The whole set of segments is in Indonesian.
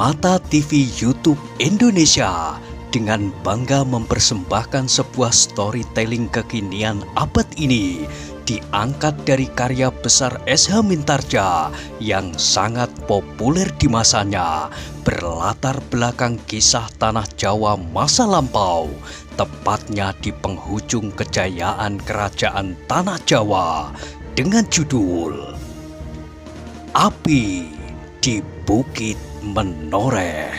Mata TV YouTube Indonesia dengan bangga mempersembahkan sebuah storytelling kekinian abad ini diangkat dari karya besar S.H. Mintarja yang sangat populer di masanya, berlatar belakang kisah tanah Jawa masa lampau, tepatnya di penghujung kejayaan kerajaan tanah Jawa dengan judul Api di Bukit Menoreh.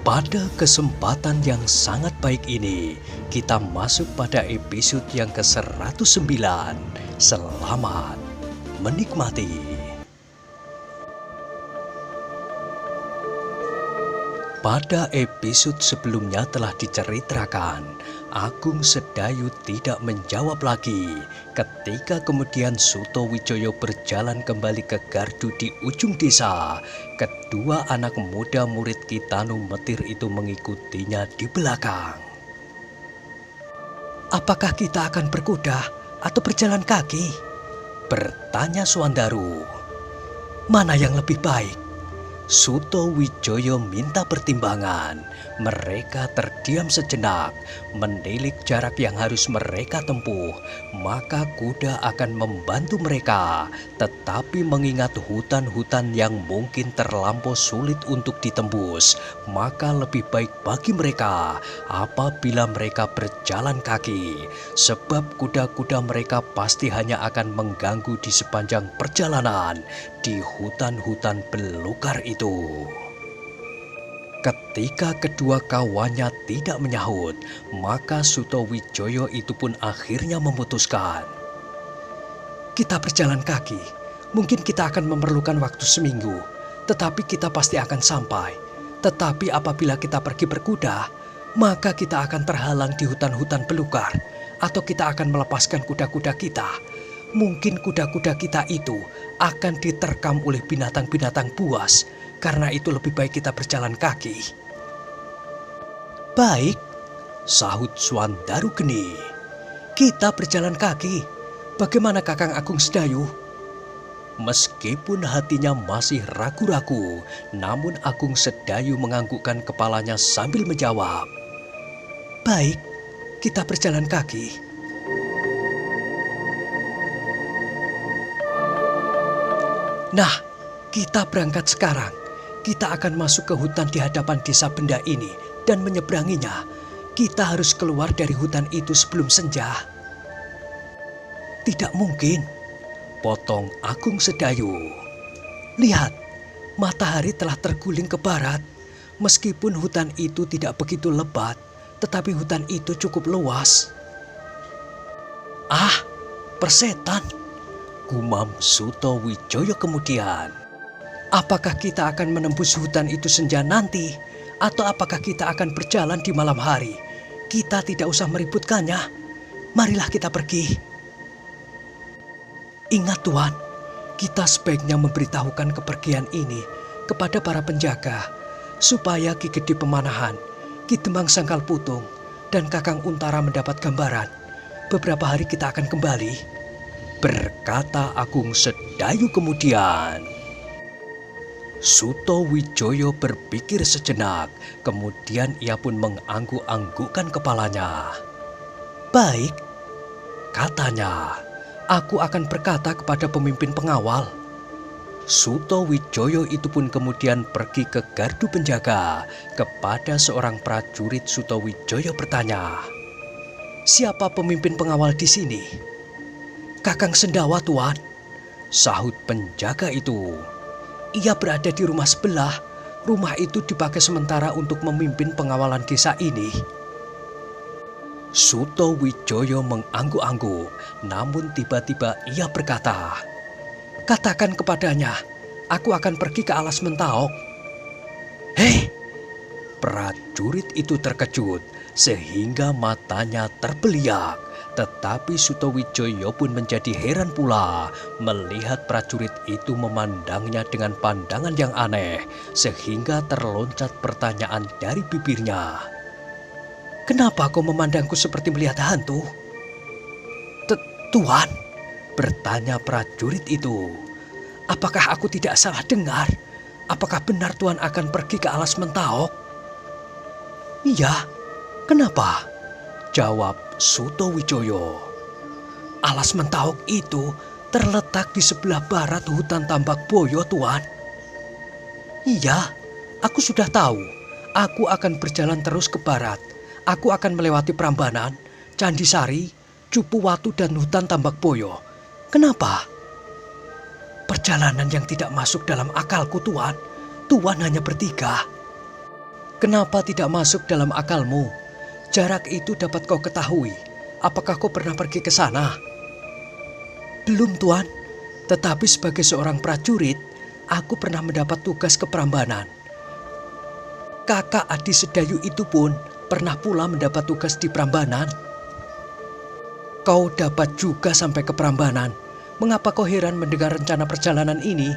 Pada kesempatan yang sangat baik ini, kita masuk pada episode yang ke-109. Selamat menikmati. Pada episode sebelumnya telah diceritakan, Agung Sedayu tidak menjawab lagi ketika kemudian Suto Wijoyo berjalan kembali ke gardu di ujung desa. Kedua anak muda murid Kitanu Metir itu mengikutinya di belakang. "Apakah kita akan berkuda atau berjalan kaki?" bertanya Suwandaru. "Mana yang lebih baik?" Suto Wijoyo minta pertimbangan. Mereka terdiam sejenak, menilik jarak yang harus mereka tempuh. Maka kuda akan membantu mereka, tetapi mengingat hutan-hutan yang mungkin terlampau sulit untuk ditembus, maka lebih baik bagi mereka apabila mereka berjalan kaki, sebab kuda-kuda mereka pasti hanya akan mengganggu di sepanjang perjalanan di hutan-hutan belukar itu. Ketika kedua kawannya tidak menyahut, maka Suto Wijoyo itu pun akhirnya memutuskan, "Kita berjalan kaki, mungkin kita akan memerlukan waktu seminggu, tetapi kita pasti akan sampai. Tetapi apabila kita pergi berkuda, maka kita akan terhalang di hutan-hutan belukar, atau kita akan melepaskan kuda-kuda kita. Mungkin kuda-kuda kita itu akan diterkam oleh binatang-binatang buas. Karena itu lebih baik kita berjalan kaki." "Baik," sahut Suwandaru Geni. "Kita berjalan kaki. Bagaimana Kakang Agung Sedayu?" Meskipun hatinya masih ragu-ragu, namun Agung Sedayu menganggukkan kepalanya sambil menjawab, "Baik, kita berjalan kaki." "Nah, kita berangkat sekarang. Kita akan masuk ke hutan di hadapan desa benda ini dan menyeberanginya. Kita harus keluar dari hutan itu sebelum senja." "Tidak mungkin," potong Agung Sedayu. "Lihat, matahari telah terguling ke barat. Meskipun hutan itu tidak begitu lebat, tetapi hutan itu cukup luas." "Ah, persetan," gumam Suto Wijoyo kemudian. "Apakah kita akan menembus hutan itu senja nanti? Atau apakah kita akan berjalan di malam hari? Kita tidak usah meributkannya. Marilah kita pergi." "Ingat Tuan, kita sebaiknya memberitahukan kepergian ini kepada para penjaga, supaya Ki Gede Pemanahan, Ki Demang Sangkal Putung, dan Kakang Untara mendapat gambaran. Beberapa hari kita akan kembali," berkata Agung Sedayu kemudian. Suto Wijoyo berpikir sejenak, kemudian ia pun mengangguk-anggukkan kepalanya. "Baik," katanya, "aku akan berkata kepada pemimpin pengawal." Suto Wijoyo itu pun kemudian pergi ke gardu penjaga. Kepada seorang prajurit Suto Wijoyo bertanya, "Siapa pemimpin pengawal di sini?" "Kakang Sendawa, Tuan," sahut penjaga itu. "Ia berada di rumah sebelah. Rumah itu dipakai sementara untuk memimpin pengawalan desa ini." Suto Wijoyo mengangguk-angguk, namun tiba-tiba ia berkata, "Katakan kepadanya, aku akan pergi ke Alas Mentaok." "Hei!" Prajurit itu terkejut sehingga matanya terbeliak. Tetapi Suto Wijoyo pun menjadi heran pula melihat prajurit itu memandangnya dengan pandangan yang aneh, sehingga terloncat pertanyaan dari bibirnya. "Kenapa kau memandangku seperti melihat hantu?" Tuan," bertanya prajurit itu. Apakah aku tidak salah dengar? Apakah benar Tuan akan pergi ke alas Mentaok? Iya, kenapa? Jawab Suto Wijoyo. Alas Mentaok itu terletak di sebelah barat hutan Tambak Boyo, Tuan. Iya, aku sudah tahu. Aku akan berjalan terus ke barat. Aku akan melewati Prambanan, Candi Sari, Cupu Watu dan hutan Tambak Boyo. Kenapa? Perjalanan yang tidak masuk dalam akalku, Tuan. Tuan hanya bertiga. Kenapa tidak masuk dalam akalmu? Jarak itu dapat kau ketahui. Apakah kau pernah pergi ke sana? Belum, Tuan. Tetapi sebagai seorang prajurit, aku pernah mendapat tugas ke Prambanan. Kakak Adi Sedayu itu pun pernah pula mendapat tugas di Prambanan. Kau dapat juga sampai ke Prambanan. Mengapa kau heran mendengar rencana perjalanan ini?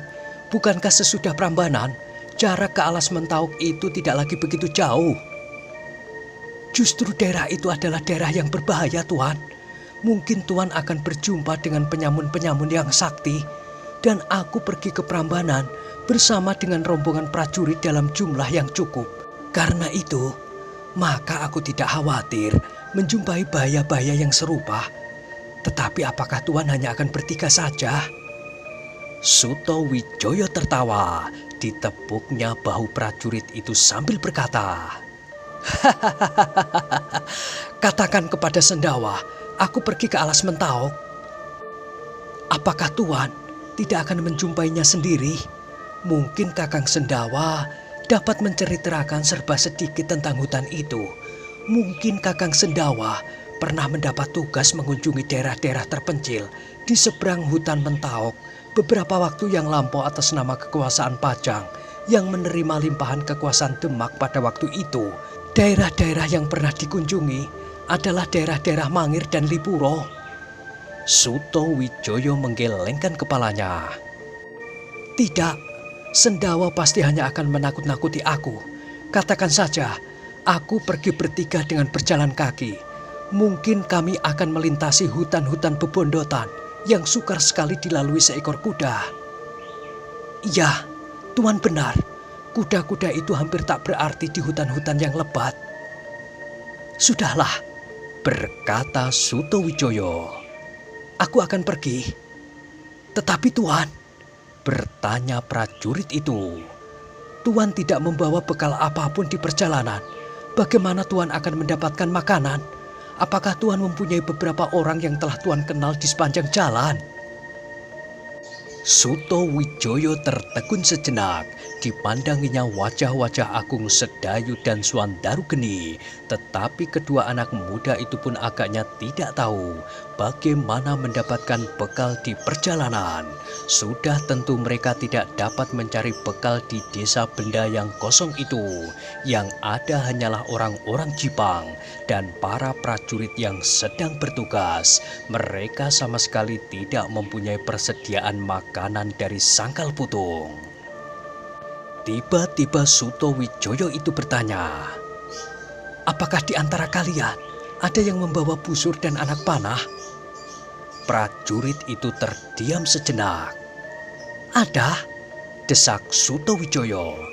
Bukankah sesudah Prambanan, jarak ke alas Mentaok itu tidak lagi begitu jauh? Justru daerah itu adalah daerah yang berbahaya, Tuan. Mungkin Tuan akan berjumpa dengan penyamun-penyamun yang sakti. Dan aku pergi ke Prambanan bersama dengan rombongan prajurit dalam jumlah yang cukup. Karena itu, maka aku tidak khawatir menjumpai bahaya-bahaya yang serupa. Tetapi apakah Tuan hanya akan bertiga saja? Suto Wijoyo tertawa, ditepuknya bahu prajurit itu sambil berkata, katakan kepada Sendawa, aku pergi ke alas Mentaok. Apakah Tuan tidak akan menjumpainya sendiri? Mungkin Kakang Sendawa dapat menceritakan serba sedikit tentang hutan itu. Mungkin Kakang Sendawa pernah mendapat tugas mengunjungi daerah-daerah terpencil di seberang hutan Mentaok beberapa waktu yang lampau atas nama kekuasaan Pajang yang menerima limpahan kekuasaan Demak pada waktu itu. Daerah-daerah yang pernah dikunjungi adalah daerah-daerah Mangir dan Lipuro. Suto Wijoyo menggelengkan kepalanya. Tidak, Sendawa pasti hanya akan menakut-nakuti aku. Katakan saja, aku pergi bertiga dengan berjalan kaki. Mungkin kami akan melintasi hutan-hutan bebondotan yang sukar sekali dilalui seekor kuda. Iya, Tuan benar. Kuda-kuda itu hampir tak berarti di hutan-hutan yang lebat. Sudahlah, berkata Suto Wijoyo. Aku akan pergi. Tetapi Tuan, bertanya prajurit itu, Tuan tidak membawa bekal apapun di perjalanan. Bagaimana Tuan akan mendapatkan makanan? Apakah Tuan mempunyai beberapa orang yang telah Tuan kenal di sepanjang jalan? Suto Wijoyo tertegun sejenak. Dipandanginya wajah-wajah Agung Sedayu dan Suandaru Geni. Tetapi kedua anak muda itu pun agaknya tidak tahu bagaimana mendapatkan bekal di perjalanan. Sudah tentu mereka tidak dapat mencari bekal di desa benda yang kosong itu. Yang ada hanyalah orang-orang Jipang dan para prajurit yang sedang bertugas. Mereka sama sekali tidak mempunyai persediaan makanan dari sangkal putung. Tiba-tiba Suto Wijoyo itu bertanya, apakah di antara kalian ada yang membawa busur dan anak panah? Prajurit itu terdiam sejenak. Ada, desak Suto Wijoyo.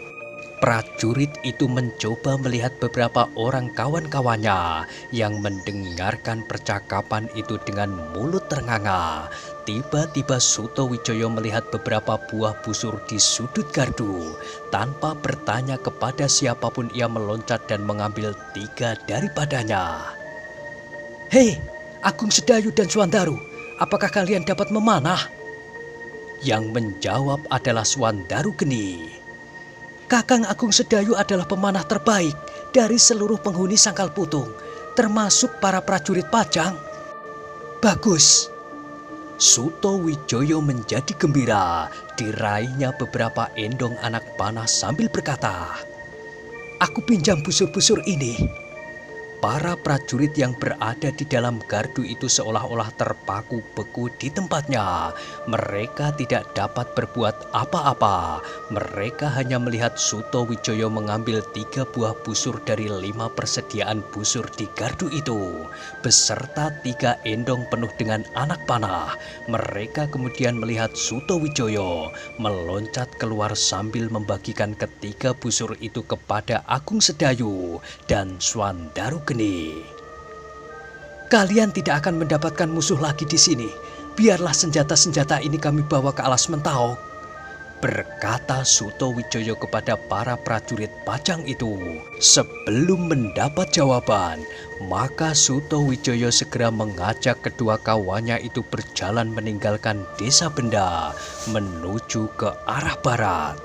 Prajurit itu mencoba melihat beberapa orang kawan-kawannya yang mendengarkan percakapan itu dengan mulut ternganga. Tiba-tiba Suto Wijoyo melihat beberapa buah busur di sudut gardu. Tanpa bertanya kepada siapapun ia meloncat dan mengambil 3 daripadanya. Hei, Agung Sedayu dan Suandaru, apakah kalian dapat memanah? Yang menjawab adalah Suandaru Geni. Kakang Agung Sedayu adalah pemanah terbaik dari seluruh penghuni Sangkal Putung, termasuk para prajurit Pajang. Bagus. Suto Wijoyo menjadi gembira. Diraihnya beberapa endong anak panah sambil berkata, aku pinjam busur-busur ini. Para prajurit yang berada di dalam gardu itu seolah-olah terpaku beku di tempatnya. Mereka tidak dapat berbuat apa-apa. Mereka hanya melihat Suto Wijoyo mengambil 3 buah busur dari 5 persediaan busur di gardu itu, beserta 3 endong penuh dengan anak panah. Mereka kemudian melihat Suto Wijoyo meloncat keluar sambil membagikan ketiga busur itu kepada Agung Sedayu dan Swandaru Geni. Kalian tidak akan mendapatkan musuh lagi di sini. Biarlah senjata-senjata ini kami bawa ke Alas Mentaok, berkata Suto Wijoyo kepada para prajurit pajang itu. Sebelum mendapat jawaban, maka Suto Wijoyo segera mengajak kedua kawannya itu berjalan meninggalkan desa Benda menuju ke arah barat,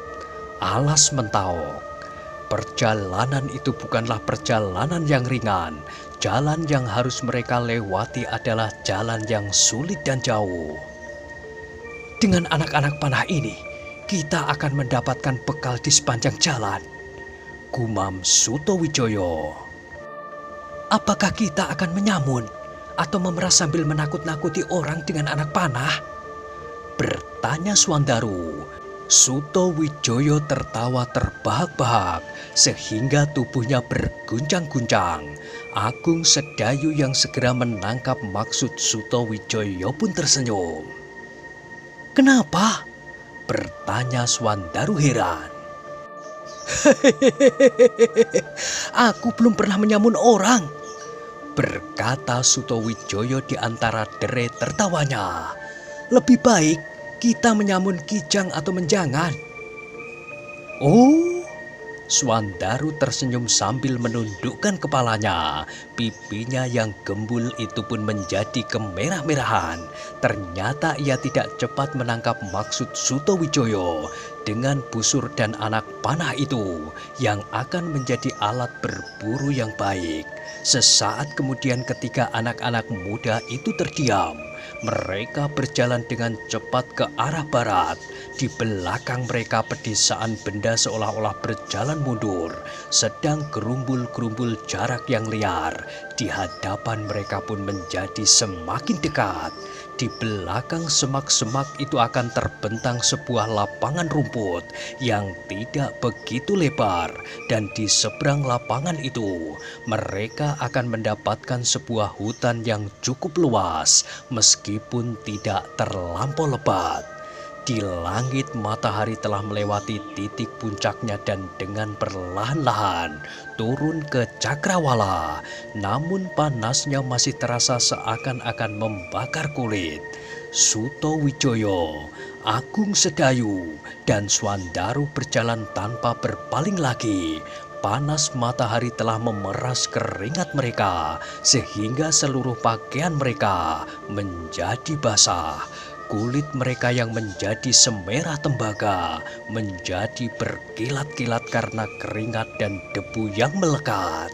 Alas Mentaok. Perjalanan itu bukanlah perjalanan yang ringan. Jalan yang harus mereka lewati adalah jalan yang sulit dan jauh. Dengan anak-anak panah ini, kita akan mendapatkan bekal di sepanjang jalan, gumam Suto Wijoyo. Apakah kita akan menyamun atau memeras sambil menakut-nakuti orang dengan anak panah? Bertanya Swandaru. Suto Wijoyo tertawa terbahak-bahak sehingga tubuhnya berguncang-guncang. Agung Sedayu yang segera menangkap maksud Suto Wijoyo pun tersenyum. Kenapa? Bertanya Swandaru heran. Aku belum pernah menyamun orang, berkata Suto Wijoyo di antara derai tertawanya. Lebih baik kita menyamun kijang atau menjangan. Oh, Swandaru tersenyum sambil menundukkan kepalanya. Pipinya yang gembul itu pun menjadi kemerah-merahan. Ternyata ia tidak cepat menangkap maksud Suto Wijoyo dengan busur dan anak panah itu yang akan menjadi alat berburu yang baik. Sesaat kemudian ketika anak-anak muda itu terdiam, mereka berjalan dengan cepat ke arah barat. Di belakang mereka pedesaan Benda seolah-olah berjalan mundur, sedang gerumbul-gerumbul jarak yang liar di hadapan mereka pun menjadi semakin dekat. Di belakang semak-semak itu akan terbentang sebuah lapangan rumput yang tidak begitu lebar, dan di seberang lapangan itu mereka akan mendapatkan sebuah hutan yang cukup luas meskipun tidak terlampau lebat. Di langit matahari telah melewati titik puncaknya dan dengan perlahan-lahan turun ke cakrawala. Namun panasnya masih terasa seakan-akan membakar kulit. Suto Wijoyo, Agung Sedayu, dan Swandaru berjalan tanpa berpaling lagi. Panas matahari telah memeras keringat mereka sehingga seluruh pakaian mereka menjadi basah. Kulit mereka yang menjadi semerah tembaga menjadi berkilat-kilat karena keringat dan debu yang melekat.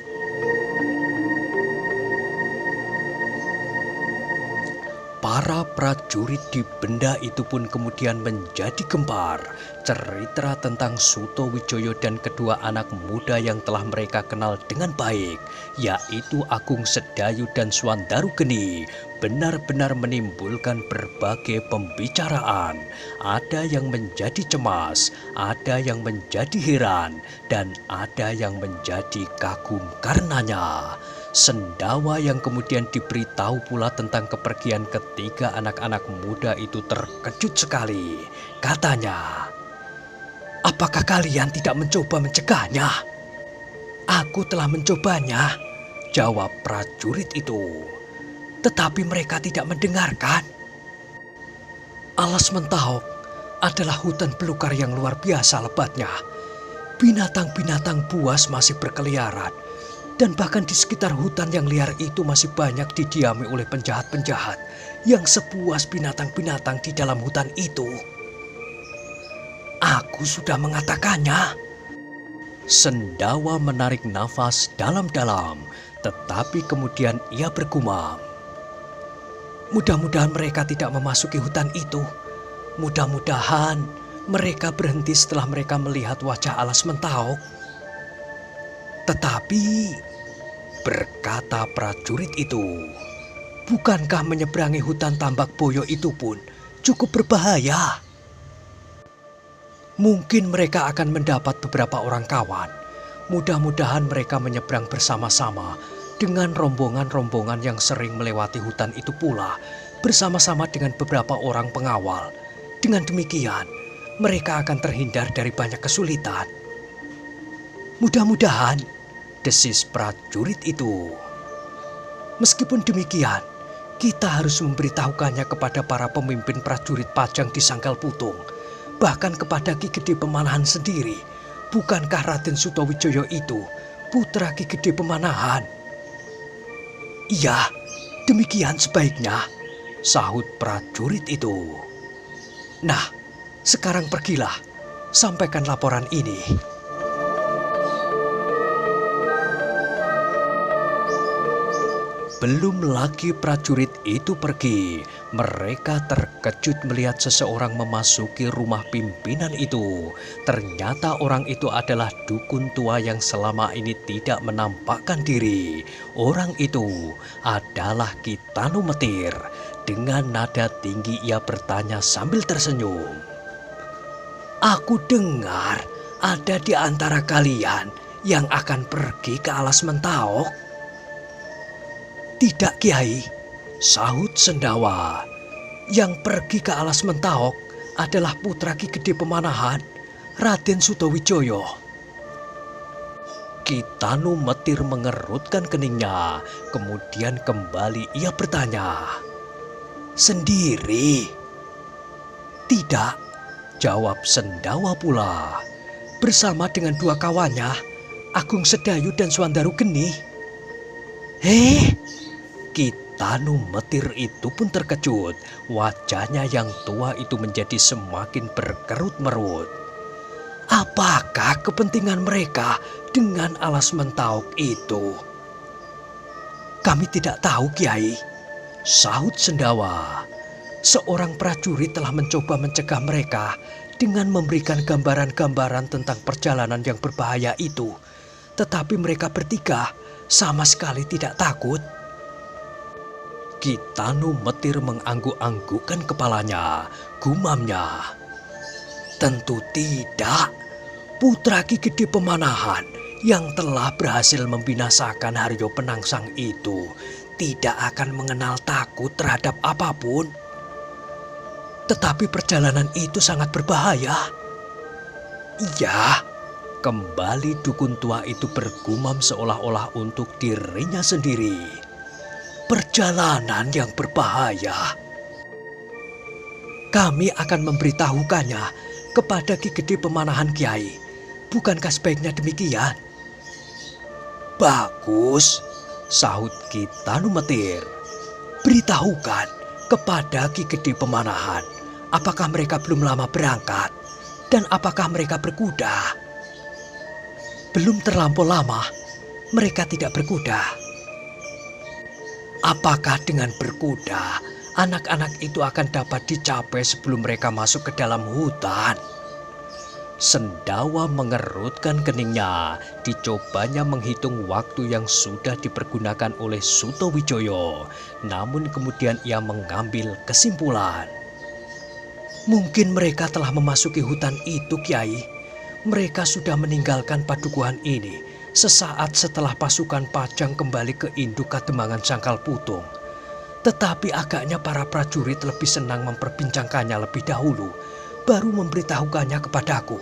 Para prajurit di Benda itu pun kemudian menjadi gempar. Cerita tentang Suto Wijoyo dan kedua anak muda yang telah mereka kenal dengan baik, yaitu Agung Sedayu dan Swandaru Geni, benar-benar menimbulkan berbagai pembicaraan. Ada yang menjadi cemas, ada yang menjadi heran, dan ada yang menjadi kagum karenanya. Sendawa yang kemudian diberitahu pula tentang kepergian ketiga anak-anak muda itu terkejut sekali. Katanya, "Apakah kalian tidak mencoba mencegahnya?" "Aku telah mencobanya," jawab prajurit itu. "Tetapi mereka tidak mendengarkan." Alas Mentaok adalah hutan belukar yang luar biasa lebatnya. Binatang-binatang buas masih berkeliaran. Dan bahkan di sekitar hutan yang liar itu masih banyak didiami oleh penjahat-penjahat yang sepuas binatang-binatang di dalam hutan itu. Aku sudah mengatakannya. Sendawa menarik nafas dalam-dalam, tetapi kemudian ia bergumam. Mudah-mudahan mereka tidak memasuki hutan itu. Mudah-mudahan mereka berhenti setelah mereka melihat wajah Alas Mentaok. Tetapi Berkata prajurit itu, bukankah menyeberangi hutan Tambak Boyo itu pun cukup berbahaya? Mungkin mereka akan mendapat beberapa orang kawan. Mudah-mudahan mereka menyeberang bersama-sama dengan rombongan-rombongan yang sering melewati hutan itu pula, bersama-sama dengan beberapa orang pengawal. Dengan demikian, mereka akan terhindar dari banyak kesulitan. Mudah-mudahan, desis prajurit itu. Meskipun demikian, kita harus memberitahukannya kepada para pemimpin prajurit Pajang di Sangkal Putung, bahkan kepada Ki Gede Pemanahan sendiri. Bukankah Raden Sutawijoyo itu putra Ki Gede Pemanahan? Iya, demikian sebaiknya, sahut prajurit itu. Nah, sekarang pergilah, sampaikan laporan ini. Belum lagi prajurit itu pergi, mereka terkejut melihat seseorang memasuki rumah pimpinan itu. Ternyata orang itu adalah dukun tua yang selama ini tidak menampakkan diri. Orang itu adalah Ki Tanu Metir. Dengan nada tinggi ia bertanya sambil tersenyum. Aku dengar ada di antara kalian yang akan pergi ke Alas Mentaok. Tidak, Kiai, sahut Sendawa. Yang pergi ke Alas Mentaok adalah putra Ki Gede Pemanahan, Raden Sutawijoyo. Ki Tanu Metir mengerutkan keningnya, kemudian kembali ia bertanya. Sendiri? Tidak, jawab Sendawa pula. Bersama dengan dua kawannya, Agung Sedayu dan Swandaru Geni. Ki Tanu Metir itu pun terkejut. Wajahnya yang tua itu menjadi semakin berkerut-merut. Apakah kepentingan mereka dengan Alas Mentaok itu? Kami tidak tahu, Kiai, sahut Sendawa. Seorang prajurit telah mencoba mencegah mereka dengan memberikan gambaran-gambaran tentang perjalanan yang berbahaya itu. Tetapi mereka bertiga sama sekali tidak takut. Ki Tanu Metir mengangguk-anggukkan kepalanya, gumamnya. Tentu tidak. Putra Ki Gede Pemanahan yang telah berhasil membinasakan Haryo Penangsang itu tidak akan mengenal takut terhadap apapun. Tetapi perjalanan itu sangat berbahaya. Iya, kembali dukun tua itu bergumam seolah-olah untuk dirinya sendiri. Perjalanan yang berbahaya. Kami akan memberitahukannya kepada Ki Gede Pemanahan, Kiai. Bukankah sebaiknya demikian? Bagus, sahut Ki Tanu Metir. Beritahukan kepada Ki Gede Pemanahan apakah mereka belum lama berangkat dan apakah mereka berkuda. Belum terlampau lama mereka tidak berkuda. Apakah dengan berkuda, anak-anak itu akan dapat dicapai sebelum mereka masuk ke dalam hutan? Sendawa mengerutkan keningnya. Dicobanya menghitung waktu yang sudah dipergunakan oleh Sutawijoyo. Namun kemudian ia mengambil kesimpulan. Mungkin mereka telah memasuki hutan itu, Kiai. Mereka sudah meninggalkan padukuhan ini sesaat setelah pasukan Pajang kembali ke induk Kademangan Sangkal Putung. Tetapi agaknya para prajurit lebih senang memperbincangkannya lebih dahulu, baru memberitahukannya kepadaku.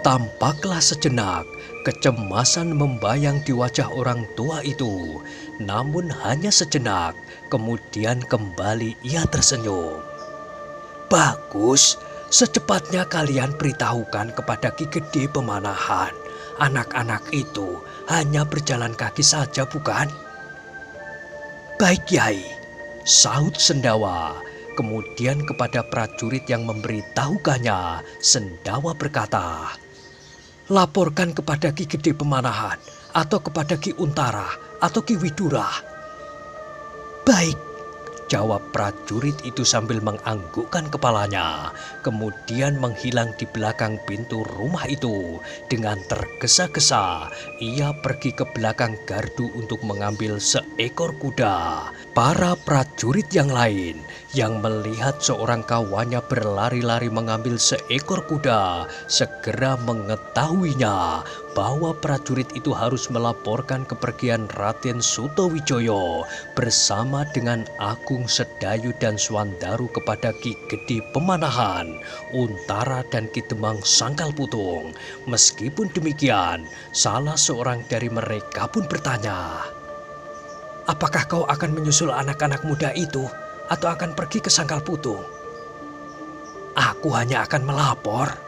Tampaklah sejenak kecemasan membayang di wajah orang tua itu. Namun hanya sejenak, kemudian kembali ia tersenyum. Bagus. Secepatnya kalian beritahukan kepada Ki Gede Pemanahan. Anak-anak itu hanya berjalan kaki saja, bukan? Baik, Kiai, sahut Sendawa. Kemudian kepada prajurit yang memberitahukannya, Sendawa berkata, laporkan kepada Ki Gede Pemanahan atau kepada Ki Untara atau Ki Widura. Baik, Jawab prajurit itu sambil menganggukkan kepalanya, kemudian menghilang di belakang pintu rumah itu. Dengan tergesa-gesa, ia pergi ke belakang gardu untuk mengambil seekor kuda. Para prajurit yang lain yang melihat seorang kawannya berlari-lari mengambil seekor kuda, segera mengetahuinya bahwa prajurit itu harus melaporkan kepergian Raden Sutawijaya bersama dengan Agung Sedayu dan Swandaru kepada Ki Gede Pemanahan, Untara dan Ki Demang Sangkal Putung. Meskipun demikian, salah seorang dari mereka pun bertanya, "Apakah kau akan menyusul anak-anak muda itu atau akan pergi ke Sangkal Putung?" "Aku hanya akan melapor,"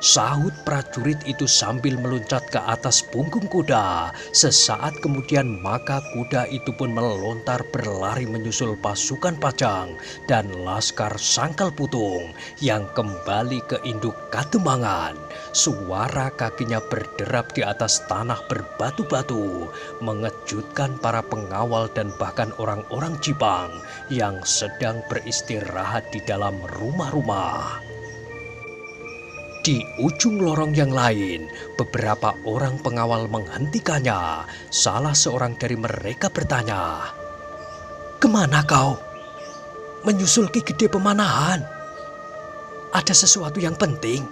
sahut prajurit itu sambil meluncat ke atas punggung kuda. Sesaat kemudian maka kuda itu pun melontar berlari menyusul pasukan Pajang dan laskar Sangkal Putung yang kembali ke induk Kademangan. Suara kakinya berderap di atas tanah berbatu-batu, mengejutkan para pengawal dan bahkan orang-orang Jipang yang sedang beristirahat di dalam rumah-rumah. Di ujung lorong yang lain, beberapa orang pengawal menghentikannya. Salah seorang dari mereka bertanya, "Kemana kau?" "Menyusul Ki Gede Pemanahan." "Ada sesuatu yang penting?"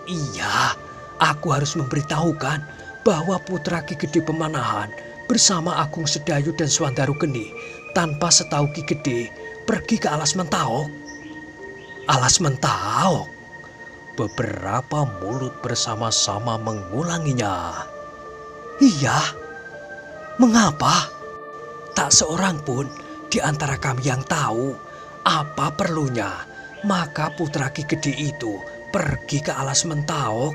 "Iya, aku harus memberitahukan bahwa putra Ki Gede Pemanahan bersama Agung Sedayu dan Swandaru Geni tanpa setahu Ki Gede pergi ke Alas Mentaok." "Alas Mentaok?" Beberapa mulut bersama-sama mengulanginya. "Iya, mengapa? Tak seorang pun di antara kami yang tahu apa perlunya maka putra Ki Gede itu pergi ke Alas Mentaok."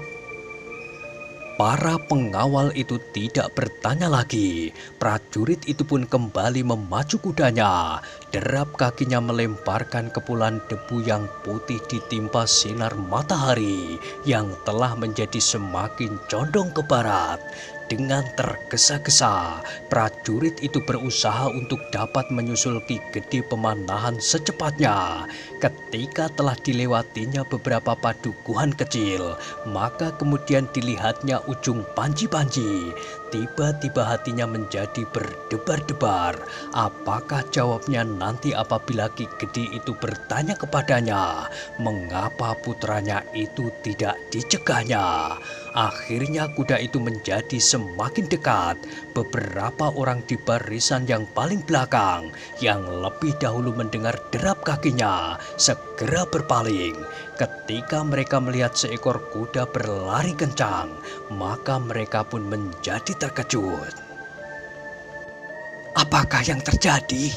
Para pengawal itu tidak bertanya lagi. Prajurit itu pun kembali memacu kudanya. Derap kakinya melemparkan kepulan debu yang putih ditimpa sinar matahari yang telah menjadi semakin condong ke barat. Dengan tergesa-gesa, prajurit itu berusaha untuk dapat menyusul Ki Gede Pemanahan secepatnya. Ketika telah dilewatinya beberapa padukuhan kecil, maka kemudian dilihatnya ujung panji-panji. Tiba-tiba hatinya menjadi berdebar-debar. Apakah jawabnya nanti apabila Ki Gede itu bertanya kepadanya mengapa putranya itu tidak dicegahnya? Akhirnya kuda itu menjadi semakin dekat. Beberapa orang di barisan yang paling belakang yang lebih dahulu mendengar derap kakinya segera berpaling. Ketika mereka melihat seekor kuda berlari kencang, maka mereka pun menjadi terkejut. "Apakah yang terjadi?"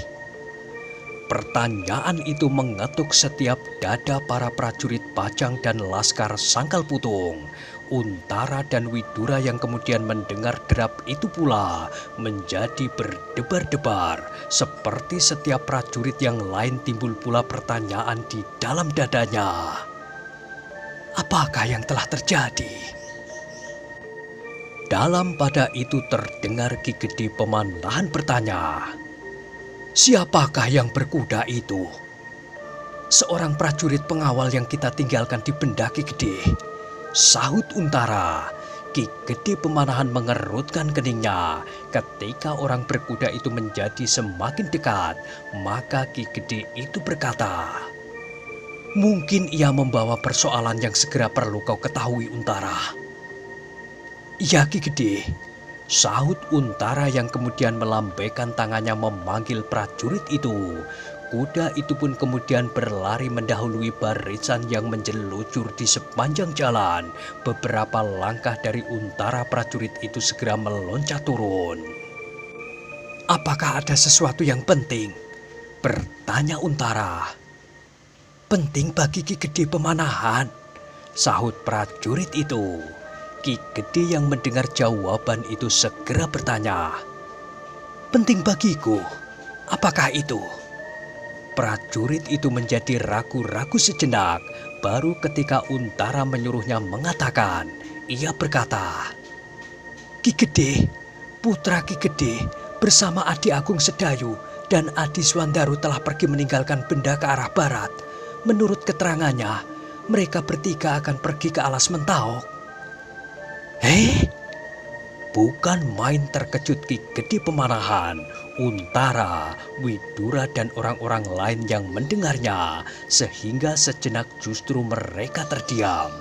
Pertanyaan itu mengetuk setiap dada para prajurit Pajang dan laskar Sangkal Putung. Untara dan Widura yang kemudian mendengar derap itu pula menjadi berdebar-debar. Seperti setiap prajurit yang lain timbul pula pertanyaan di dalam dadanya. Apakah yang telah terjadi? Dalam pada itu terdengar Ki Gede Pemanahan bertanya, "Siapakah yang berkuda itu?" "Seorang prajurit pengawal yang kita tinggalkan di benda Ki Gede," sahut Untara. Ki Gede Pemanahan mengerutkan keningnya. Ketika orang berkuda itu menjadi semakin dekat, maka Ki Gede itu berkata, "Mungkin ia membawa persoalan yang segera perlu kau ketahui, Untara." "Iya Ki Gede," sahut Untara yang kemudian melambaikan tangannya memanggil prajurit itu. Kuda itu pun kemudian berlari mendahului barisan yang menjelucur di sepanjang jalan. Beberapa langkah dari Untara, prajurit itu segera meloncat turun. "Apakah ada sesuatu yang penting?" bertanya Untara. "Penting bagi Ki Gede Pemanahan," sahut prajurit itu. Ki Gede yang mendengar jawaban itu segera bertanya, "Penting bagiku, apakah itu?" Prajurit itu menjadi ragu-ragu sejenak. Baru ketika Untara menyuruhnya mengatakan, ia berkata, "Ki Gede, putra Ki Gede bersama Adi Agung Sedayu dan Adi Swandaru telah pergi meninggalkan benda ke arah barat. Menurut keterangannya, mereka bertiga akan pergi ke alas Mentaok. Bukan main terkejut Ki Gede Pemanahan, Untara, Widura dan orang-orang lain yang mendengarnya, sehingga sejenak justru mereka terdiam.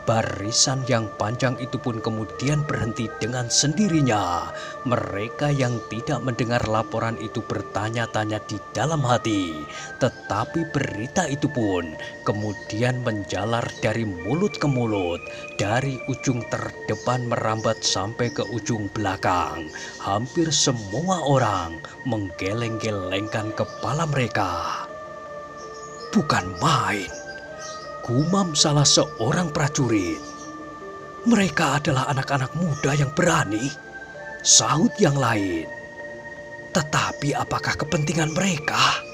Barisan yang panjang itu pun kemudian berhenti dengan sendirinya. Mereka yang tidak mendengar laporan itu bertanya-tanya di dalam hati. Tetapi berita itu pun kemudian menjalar dari mulut ke mulut, dari ujung terdepan merambat sampai ke ujung belakang. Hampir semua orang menggeleng-gelengkan kepala mereka. Bukan main, gumam salah seorang prajurit. Mereka adalah anak-anak muda yang berani, sahut yang lain. Tetapi apakah kepentingan mereka?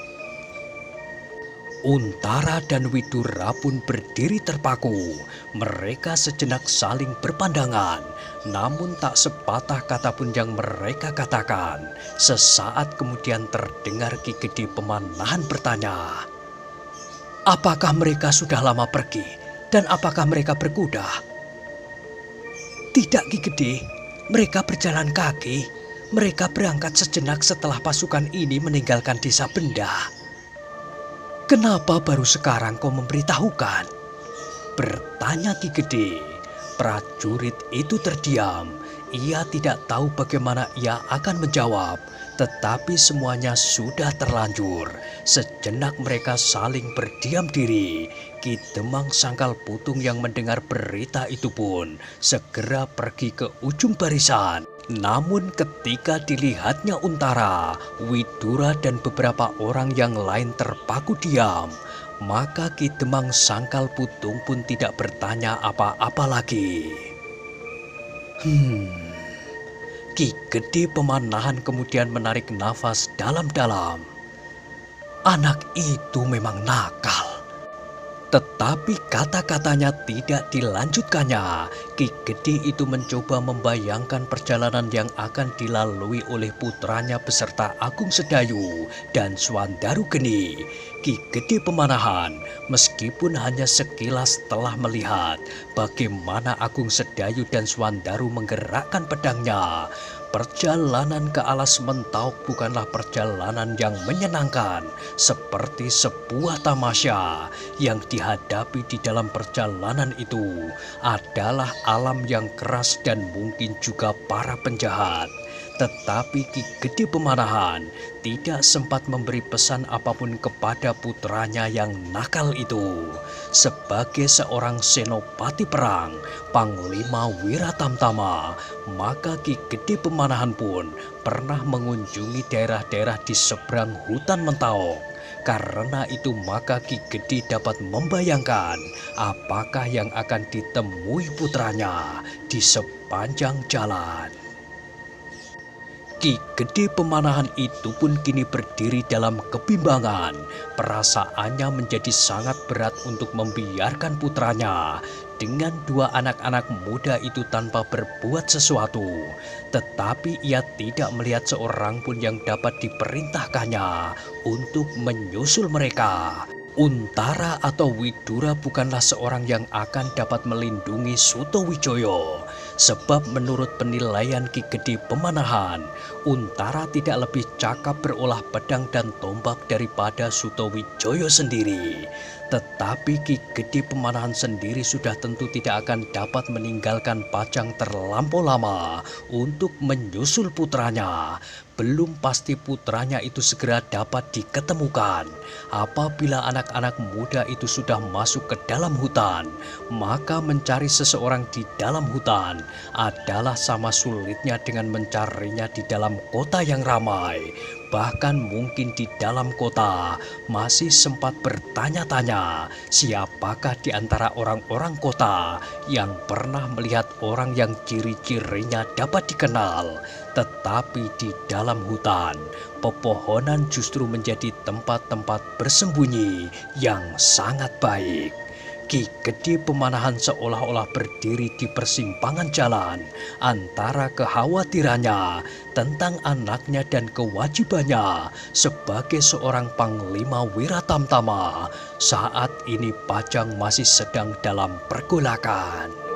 Untara dan Widura pun berdiri terpaku. Mereka sejenak saling berpandangan, namun tak sepatah kata pun yang mereka katakan. Sesaat kemudian terdengar Ki Gede Pemanahan bertanya, apakah mereka sudah lama pergi dan apakah mereka berkuda? Tidak Ki Gede, mereka berjalan kaki. Mereka berangkat sejenak setelah pasukan ini meninggalkan desa Benda. Kenapa baru sekarang kau memberitahukan? Bertanya Ki Gede. Prajurit itu terdiam. Ia tidak tahu bagaimana ia akan menjawab. Tetapi semuanya sudah terlanjur. Sejenak mereka saling berdiam diri. Ki Demang Sangkal Putung yang mendengar berita itu pun segera pergi ke ujung barisan. Namun ketika dilihatnya Untara, Widura dan beberapa orang yang lain terpaku diam, maka Ki Demang Sangkal Putung pun tidak bertanya apa-apa lagi. Ki Gede Pemanahan kemudian menarik nafas dalam-dalam. Anak itu memang nakal. Tetapi kata-katanya tidak dilanjutkannya. Ki Gede itu mencoba membayangkan perjalanan yang akan dilalui oleh putranya beserta Agung Sedayu dan Swandaru Geni. Ki Gede Pemanahan meskipun hanya sekilas telah melihat bagaimana Agung Sedayu dan Swandaru menggerakkan pedangnya. Perjalanan ke alas Mentaok bukanlah perjalanan yang menyenangkan, seperti sebuah tamasya. Yang dihadapi di dalam perjalanan itu adalah alam yang keras dan mungkin juga para penjahat. Tetapi Ki Gede Pemanahan tidak sempat memberi pesan apapun kepada putranya yang nakal itu. Sebagai seorang senopati perang, Panglima Wiratamtama, maka Ki Gede Pemanahan pun pernah mengunjungi daerah-daerah di seberang hutan Mentaok. Karena itu maka Ki Gede dapat membayangkan apakah yang akan ditemui putranya di sepanjang jalan. Ki Gede Pemanahan itu pun kini berdiri dalam kebimbangan. Perasaannya menjadi sangat berat untuk membiarkan putranya dengan dua anak-anak muda itu tanpa berbuat sesuatu. Tetapi ia tidak melihat seorang pun yang dapat diperintahkannya untuk menyusul mereka. Untara atau Widura bukanlah seorang yang akan dapat melindungi Sutowijoyo. Sebab menurut penilaian Ki Gede Pemanahan, Untara tidak lebih cakap berolah pedang dan tombak daripada Sutowijoyo sendiri. Tetapi Ki Gede Pemanahan sendiri sudah tentu tidak akan dapat meninggalkan Pajang terlampau lama untuk menyusul putranya. Belum pasti putranya itu segera dapat diketemukan. Apabila anak-anak muda itu sudah masuk ke dalam hutan, maka mencari seseorang di dalam hutan adalah sama sulitnya dengan mencarinya di dalam kota yang ramai. Bahkan mungkin di dalam kota masih sempat bertanya-tanya siapakah di antara orang-orang kota yang pernah melihat orang yang ciri-cirinya dapat dikenal. Tetapi di dalam hutan, pepohonan justru menjadi tempat-tempat bersembunyi yang sangat baik. Ki Gede Pemanahan seolah-olah berdiri di persimpangan jalan antara kekhawatirannya tentang anaknya dan kewajibannya sebagai seorang panglima Wiratamtama. Saat ini Pajang masih sedang dalam pergolakan.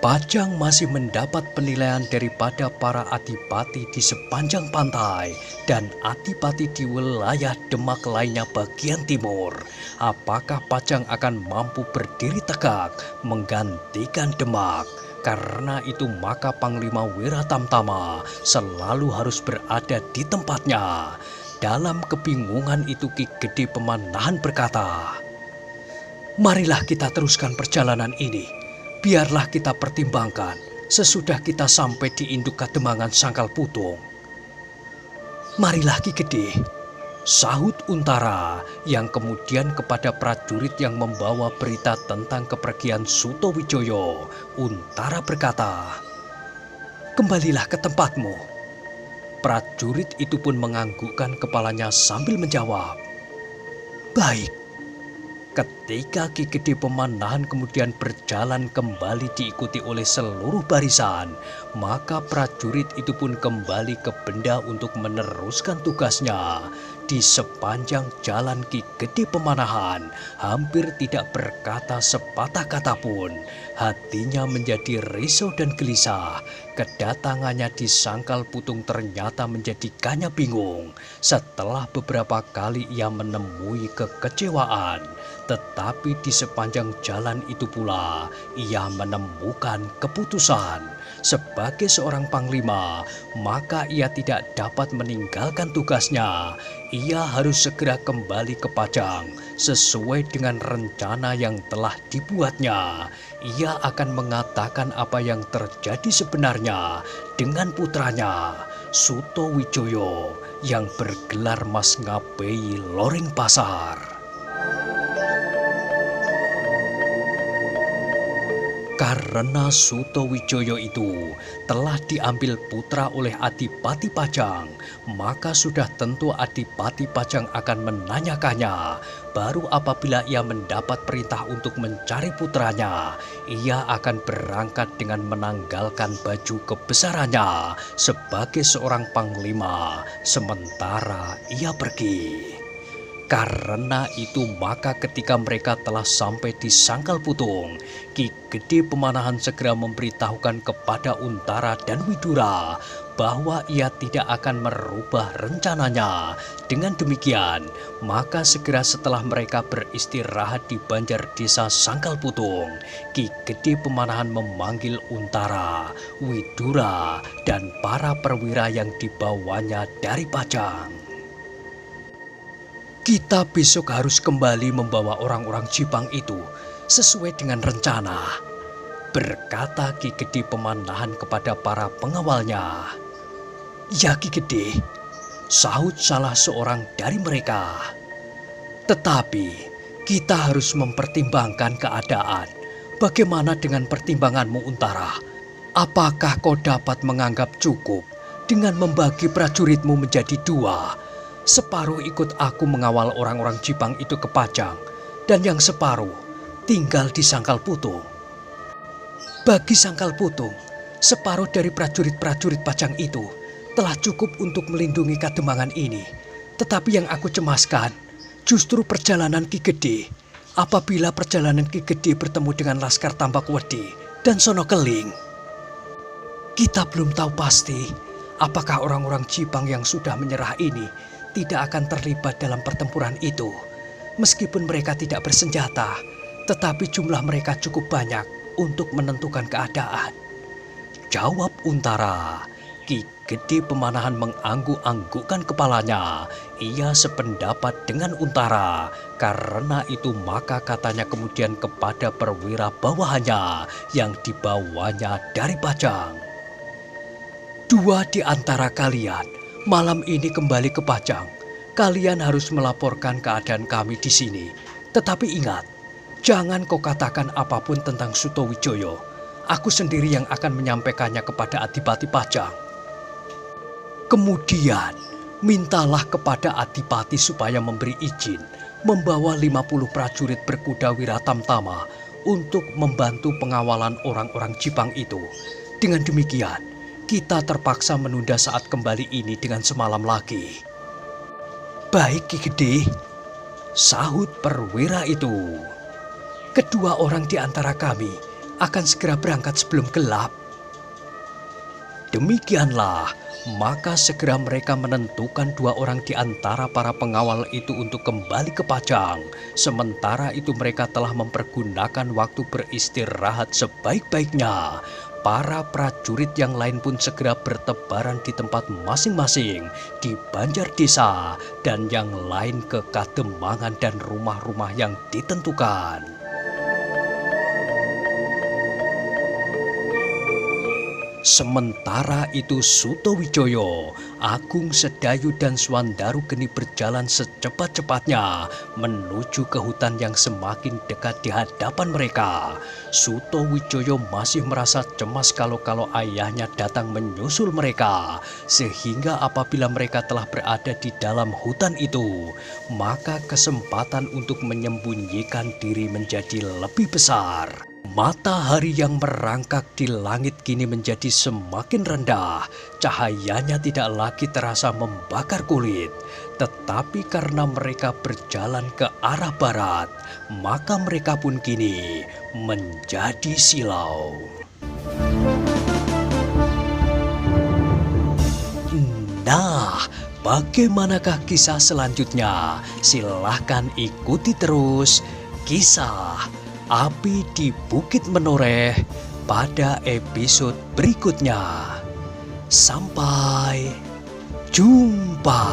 Pajang masih mendapat penilaian daripada para adipati di sepanjang pantai dan adipati di wilayah Demak lainnya bagian timur. Apakah Pajang akan mampu berdiri tegak menggantikan Demak? Karena itu maka Panglima Wiratamtama selalu harus berada di tempatnya. Dalam kebingungan itu Ki Gede Pemanahan berkata, "Marilah kita teruskan perjalanan ini. Biarlah kita pertimbangkan sesudah kita sampai di induk Kademangan Sangkal Putung." "Marilah Ki Gede," sahut Untara yang kemudian kepada prajurit yang membawa berita tentang kepergian Sutowijoyo. Untara berkata, "Kembalilah ke tempatmu." Prajurit itu pun menganggukkan kepalanya sambil menjawab, "Baik." Ketika Ki Gede Pemanahan kemudian berjalan kembali diikuti oleh seluruh barisan, maka prajurit itu pun kembali ke benda untuk meneruskan tugasnya. Di sepanjang jalan Ki Gede Pemanahan hampir tidak berkata sepatah kata pun. Hatinya menjadi risau dan gelisah. Kedatangannya di Sangkal Putung ternyata menjadikannya bingung. Setelah beberapa kali ia menemui kekecewaan, tetapi di sepanjang jalan itu pula ia menemukan keputusan. Sebagai seorang panglima, maka ia tidak dapat meninggalkan tugasnya. Ia harus segera kembali ke Pajang sesuai dengan rencana yang telah dibuatnya. Ia akan mengatakan apa yang terjadi sebenarnya dengan putranya Sutowijoyo yang bergelar Mas Ngabei Loreng Pasar. Karena Sutowijoyo itu telah diambil putra oleh Adipati Pajang, maka sudah tentu Adipati Pajang akan menanyakannya. Baru apabila ia mendapat perintah untuk mencari putranya, ia akan berangkat dengan menanggalkan baju kebesarannya sebagai seorang panglima, sementara ia pergi. Karena itu maka ketika mereka telah sampai di Sangkal Putung, Ki Gede Pemanahan segera memberitahukan kepada Untara dan Widura bahwa ia tidak akan merubah rencananya. Dengan demikian, maka segera setelah mereka beristirahat di Banjar Desa Sangkal Putung, Ki Gede Pemanahan memanggil Untara, Widura, dan para perwira yang dibawanya dari Pajang. "Kita besok harus kembali membawa orang-orang Jipang itu sesuai dengan rencana," berkata Ki Gede Pemanahan kepada para pengawalnya. "Ya Ki Gede," sahut salah seorang dari mereka. "Tetapi kita harus mempertimbangkan keadaan. Bagaimana dengan pertimbanganmu Untara? Apakah kau dapat menganggap cukup dengan membagi prajuritmu menjadi dua? Separuh ikut aku mengawal orang-orang Jipang itu ke Pajang, dan yang separuh tinggal di Sangkal Putung." "Bagi Sangkal Putung, separuh dari prajurit-prajurit Pajang itu telah cukup untuk melindungi Kademangan ini. Tetapi yang aku cemaskan justru perjalanan Ki Gede. Apabila perjalanan Ki Gede bertemu dengan Laskar Tambakwedi dan Sono Keling, kita belum tahu pasti apakah orang-orang Jipang yang sudah menyerah ini tidak akan terlibat dalam pertempuran itu. Meskipun mereka tidak bersenjata, tetapi jumlah mereka cukup banyak untuk menentukan keadaan," jawab Untara. Ki Gede Pemanahan mengangguk-anggukkan kepalanya. Ia sependapat dengan Untara. Karena itu maka katanya kemudian kepada perwira bawahannya yang dibawanya dari Pajang, "Dua di antara kalian malam ini kembali ke Pajang. Kalian harus melaporkan keadaan kami di sini. Tetapi ingat, jangan kau katakan apapun tentang Sutowijoyo. Aku sendiri yang akan menyampaikannya kepada Adipati Pajang." Kemudian Mintalah kepada Adipati supaya memberi izin membawa 50 prajurit berkuda Wiratamtama untuk membantu pengawalan orang-orang Jipang itu. Dengan demikian, kita terpaksa menunda saat kembali ini dengan semalam lagi. Baik Ki Gede, sahut perwira itu. Kedua orang di antara kami akan segera berangkat sebelum gelap. Demikianlah, maka segera mereka menentukan 2 orang di antara para pengawal itu untuk kembali ke Pajang. Sementara itu mereka telah mempergunakan waktu beristirahat sebaik-baiknya. Para prajurit yang lain pun segera bertebaran di tempat masing-masing di Banjar Desa dan yang lain ke Kademangan dan rumah-rumah yang ditentukan. Sementara itu Sutowijoyo, Agung Sedayu dan Swandaru Geni berjalan secepat-cepatnya menuju ke hutan yang semakin dekat di hadapan mereka. Sutowijoyo masih merasa cemas kalau ayahnya datang menyusul mereka, sehingga apabila mereka telah berada di dalam hutan itu, maka kesempatan untuk menyembunyikan diri menjadi lebih besar. Matahari yang merangkak di langit kini menjadi semakin rendah. Cahayanya tidak lagi terasa membakar kulit. Tetapi karena mereka berjalan ke arah barat, maka mereka pun kini menjadi silau. Nah, bagaimanakah kisah selanjutnya? Silahkan ikuti terus kisah Api di Bukit Menoreh pada episode berikutnya. Sampai jumpa.